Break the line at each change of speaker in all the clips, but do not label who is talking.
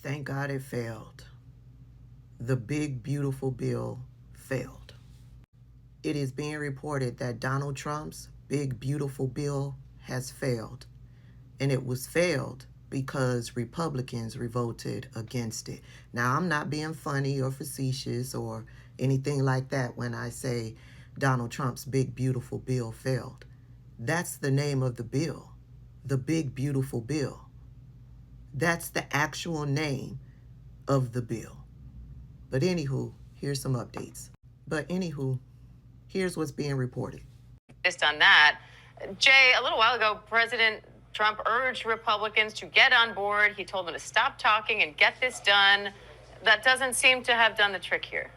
Thank God it failed. The big, beautiful bill failed. It is being reported that Donald Trump's big, beautiful bill has failed. And it was failed because Republicans revolted against it. Now, I'm not being funny or facetious or anything like that when I say Donald Trump's big, beautiful bill failed. That's the name of the bill, the big, beautiful bill. That's the actual name of the bill. But anywho, here's some updates. Here's what's being reported.
Based on that, Jay, a little while ago, President Trump urged Republicans to get on board. He told them to stop talking and get this done. That doesn't seem to have done the trick here.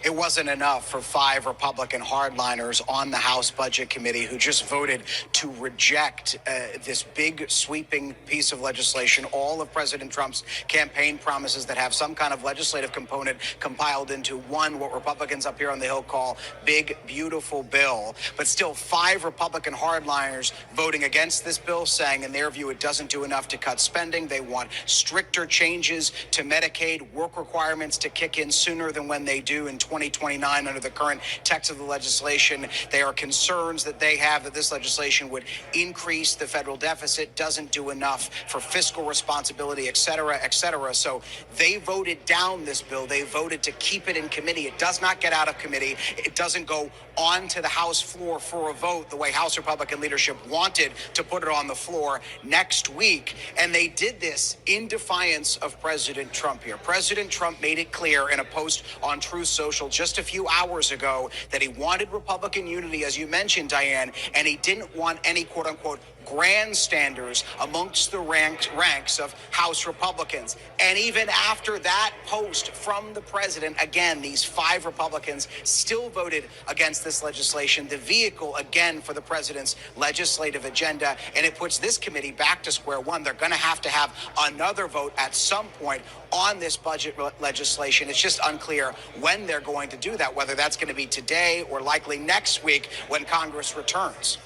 It wasn't enough for 5 Republican hardliners on the House Budget Committee who just voted to reject this big sweeping piece of legislation, all of President Trump's campaign promises that have some kind of legislative component compiled into one, what Republicans up here on the Hill call big, beautiful bill. But still 5 Republican hardliners voting against this bill, saying in their view it doesn't do enough to cut spending. They want stricter changes to Medicaid, work requirements to kick in sooner than when they do in 2029 under the current text of the legislation. There are concerns that they have that this legislation would increase the federal deficit, doesn't do enough for fiscal responsibility, et cetera, et cetera. So they voted down this bill. They voted to keep it in committee. It does not get out of committee. It doesn't go onto the House floor for a vote the way House Republican leadership wanted to put it on the floor next week. And they did this in defiance of President Trump here. President Trump made it clear in a post on Truth Social just a few hours ago that he wanted Republican unity, as you mentioned, Diane, and he didn't want any quote unquote grandstanders amongst the ranks of House Republicans. And even after that post from the president, again, these 5 Republicans still voted against this legislation, the vehicle, again, for the president's legislative agenda. And it puts this committee back to square one. They're going to have another vote at some point on this budget legislation. It's just unclear when they're going to do that, whether that's going to be today or likely next week when Congress returns.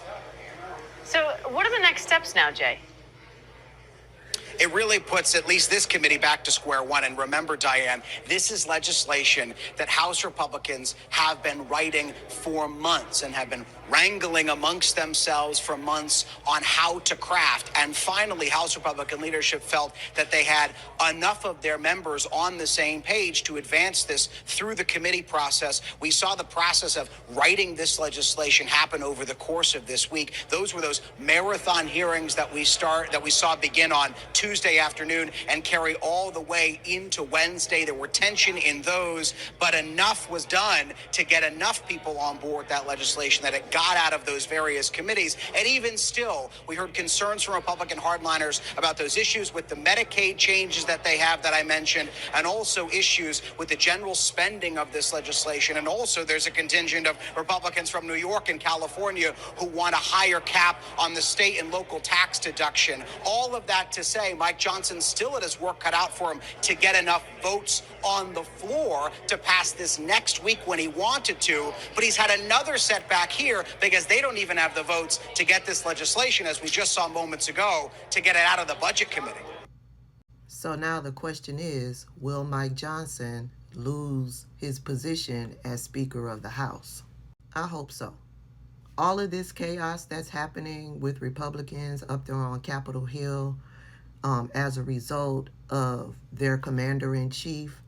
So what are the next steps now, Jay?
It really puts at least this committee back to square one. And remember, Diane, this is legislation that House Republicans have been writing for months and have been wrangling amongst themselves for months on how to craft. And finally, House Republican leadership felt that they had enough of their members on the same page to advance this through the committee process. We saw the process of writing this legislation happen over the course of this week. Those were those marathon hearings that we saw begin on Tuesday afternoon and carry all the way into Wednesday. There were tension in those, but enough was done to get enough people on board that legislation that it got out of those various committees. And even still, we heard concerns from Republican hardliners about those issues with the Medicaid changes that they have that I mentioned, and also issues with the general spending of this legislation. And also there's a contingent of Republicans from New York and California who want a higher cap on the state and local tax deduction. All of that to say, Mike Johnson still had his work cut out for him to get enough votes on the floor to pass this next week when he wanted to. But he's had another setback here because they don't even have the votes to get this legislation, as we just saw moments ago, to get it out of the Budget Committee.
So now the question is, will Mike Johnson lose his position as Speaker of the House? I hope so. All of this chaos that's happening with Republicans up there on Capitol Hill as a result of their commander-in-chief,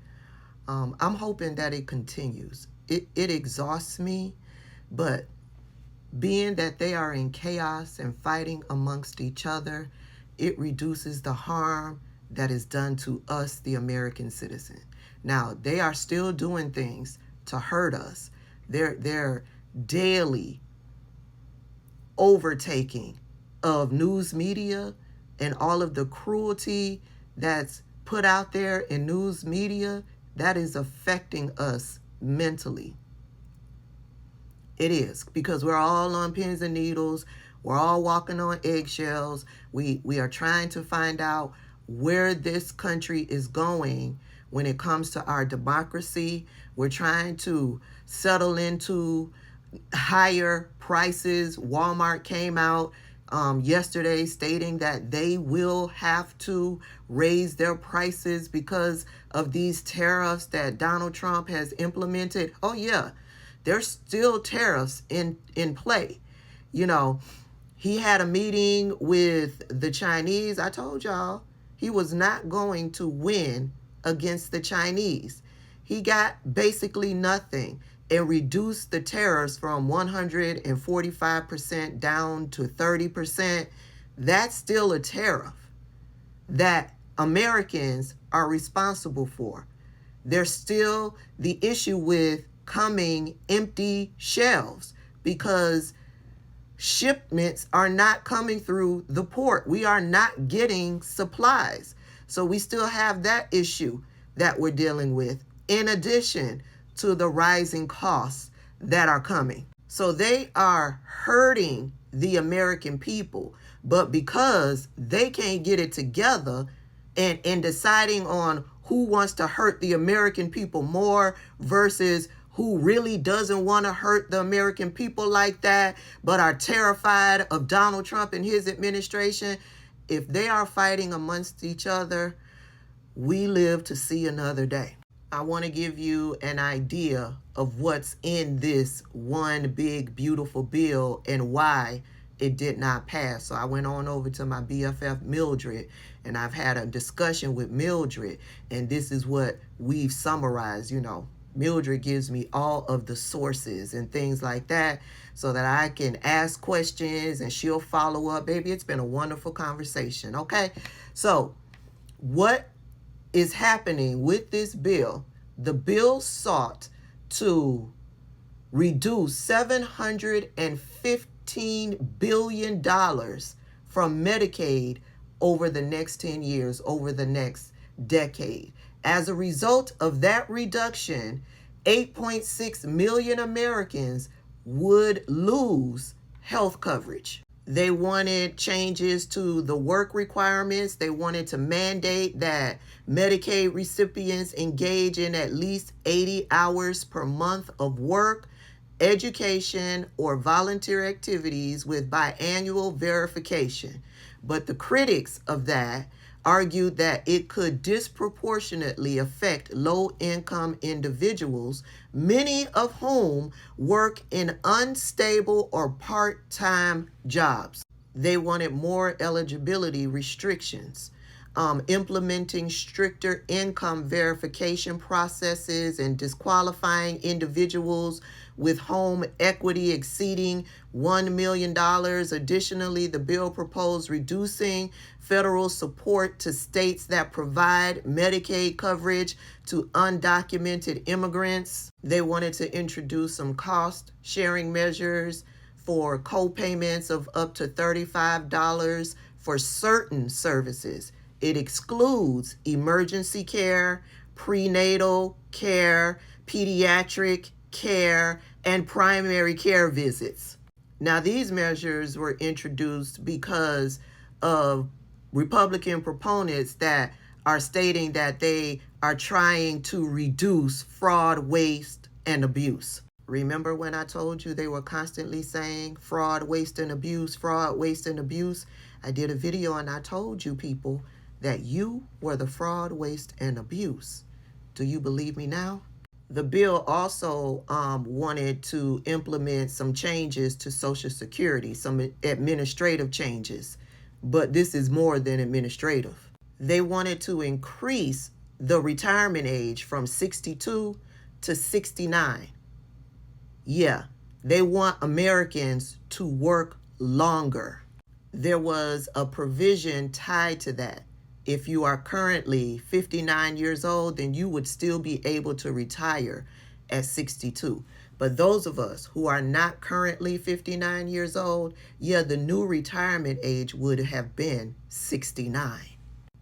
I'm hoping that it continues. It exhausts me, but being that they are in chaos and fighting amongst each other, it reduces the harm that is done to us, the American citizen. Now, they are still doing things to hurt us. They're daily overtaking of news media and all of the cruelty that's put out there in news media that is affecting us mentally. It is, because we're all on pins and needles. We're all walking on eggshells. We are trying to find out where this country is going when it comes to our democracy. We're trying to settle into higher prices. Walmart came out yesterday stating that they will have to raise their prices because of these tariffs that Donald Trump has implemented. Oh yeah, there's still tariffs in play. You know, he had a meeting with the Chinese. I told y'all he was not going to win against the Chinese. He got basically nothing and reduced the tariffs from 145% down to 30%. That's still a tariff that Americans are responsible for. There's still the issue with coming empty shelves because shipments are not coming through the port. We are not getting supplies. So we still have that issue that we're dealing with, in addition to the rising costs that are coming. So they are hurting the American people, but because they can't get it together and deciding on who wants to hurt the American people more versus who really doesn't want to hurt the American people like that, but are terrified of Donald Trump and his administration, if they are fighting amongst each other, we live to see another day. I want to give you an idea of what's in this one big, beautiful bill and why it did not pass. So I went on over to my BFF Mildred, and I've had a discussion with Mildred, and this is what we've summarized. You know, Mildred gives me all of the sources and things like that so that I can ask questions and she'll follow up. Baby, it's been a wonderful conversation. Okay, so what is happening with this bill? The bill sought to reduce $715 billion from Medicaid over the next 10 years, over the next decade. As a result of that reduction, 8.6 million Americans would lose health coverage. They wanted changes to the work requirements. They wanted to mandate that Medicaid recipients engage in at least 80 hours per month of work, education, or volunteer activities with biannual verification. But the critics of that argued that it could disproportionately affect low-income individuals, many of whom work in unstable or part-time jobs. They wanted more eligibility restrictions, implementing stricter income verification processes and disqualifying individuals with home equity exceeding $1 million. Additionally, the bill proposed reducing federal support to states that provide Medicaid coverage to undocumented immigrants. They wanted to introduce some cost-sharing measures for co-payments of up to $35 for certain services. It excludes emergency care, prenatal care, pediatric care, and primary care visits. Now, these measures were introduced because of Republican proponents that are stating that they are trying to reduce fraud, waste, and abuse. Remember when I told you they were constantly saying fraud, waste, and abuse, fraud, waste, and abuse? I did a video and I told you people that you were the fraud, waste, and abuse. Do you believe me now? The bill also wanted to implement some changes to Social Security, some administrative changes, but this is more than administrative. They wanted to increase the retirement age from 62 to 69. Yeah, they want Americans to work longer. There was a provision tied to that. If you are currently 59 years old, then you would still be able to retire at 62. But those of us who are not currently 59 years old, yeah, the new retirement age would have been 69.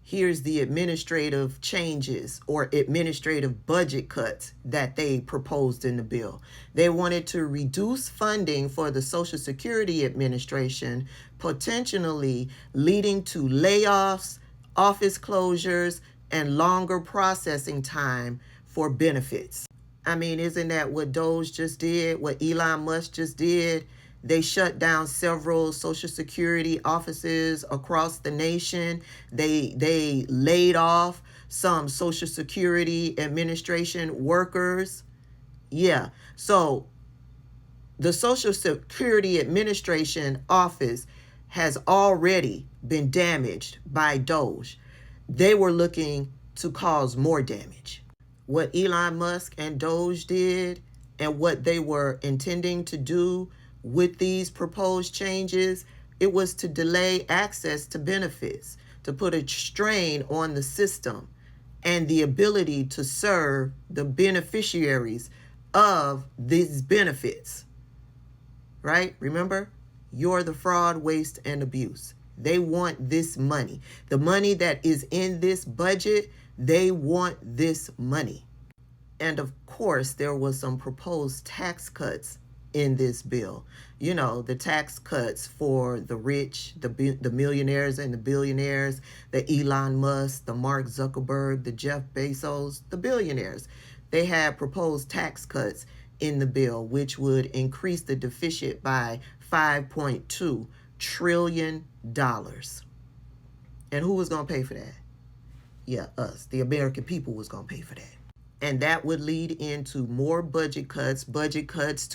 Here's the administrative changes or administrative budget cuts that they proposed in the bill. They wanted to reduce funding for the Social Security Administration, potentially leading to layoffs, office closures, and longer processing time for benefits. I mean, isn't that what Doge just did, what Elon Musk just did? They shut down several Social Security offices across the nation. They laid off some Social Security Administration workers. Yeah. So the Social Security Administration office has already been damaged by Doge. They were looking to cause more damage. What Elon Musk and Doge did and what they were intending to do with these proposed changes, it was to delay access to benefits, to put a strain on the system and the ability to serve the beneficiaries of these benefits. Right? Remember, you're the fraud, waste, and abuse. They want this money. The money that is in this budget, they want this money. And of course, there was some proposed tax cuts in this bill. You know, the tax cuts for the rich, the millionaires and the billionaires, the Elon Musk, the Mark Zuckerberg, the Jeff Bezos, the billionaires. They had proposed tax cuts in the bill, which would increase the deficit by $5.2 trillion. And who was going to pay for that? Yeah, us. The American people was going to pay for that. And that would lead into more budget cuts to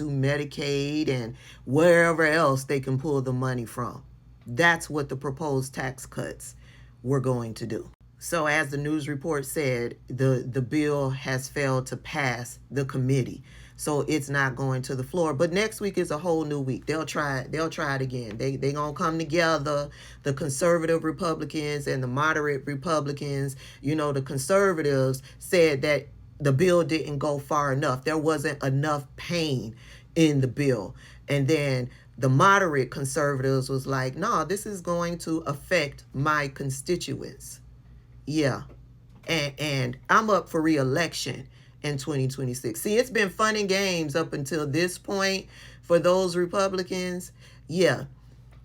Medicaid and wherever else they can pull the money from. That's what the proposed tax cuts were going to do. So as the news report said, the bill has failed to pass the committee. So it's not going to the floor. But next week is a whole new week. They'll try it again. They gonna come together, the conservative Republicans and the moderate Republicans. You know, the conservatives said that the bill didn't go far enough. There wasn't enough pain in the bill. And then the moderate conservatives was like, no, this is going to affect my constituents. Yeah. And I'm up for re-election in 2026. See, it's been fun and games up until this point for those Republicans. Yeah.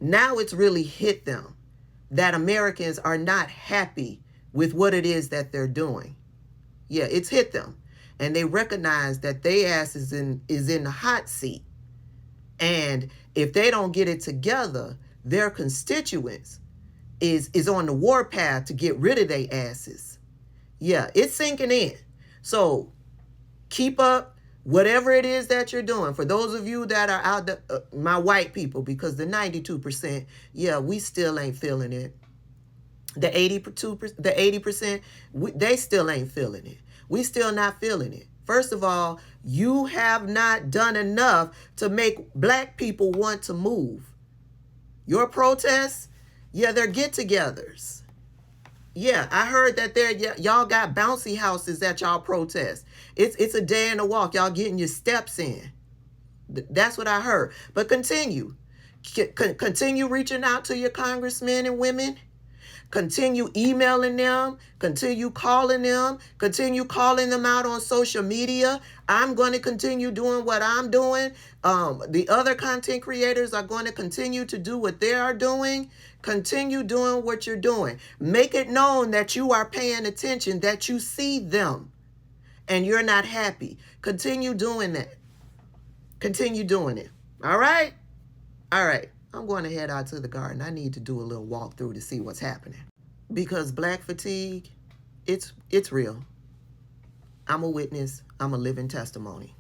Now it's really hit them that Americans are not happy with what it is that they're doing. Yeah, it's hit them. And they recognize that their ass is in the hot seat. And if they don't get it together, their constituents is on the warpath to get rid of their asses. Yeah, it's sinking in. So keep up whatever it is that you're doing. For those of you that are out there, my white people, because the 92%, yeah, we still ain't feeling it. The 80%, they still ain't feeling it. We still not feeling it. First of all, you have not done enough to make black people want to move. Your protests, yeah, they're get-togethers. Yeah, I heard that y'all got bouncy houses at y'all protest. It's a day in the walk. Y'all getting your steps in. That's what I heard. But continue reaching out to your congressmen and women. Continue emailing them, continue calling them out on social media. I'm going to continue doing what I'm doing. The other content creators are going to continue to do what they are doing. Continue doing what you're doing. Make it known that you are paying attention, that you see them, and you're not happy. Continue doing that. Continue doing it. All right? All right. I'm going to head out to the garden. I need to do a little walkthrough to see what's happening. Because black fatigue, it's real. I'm a witness. I'm a living testimony.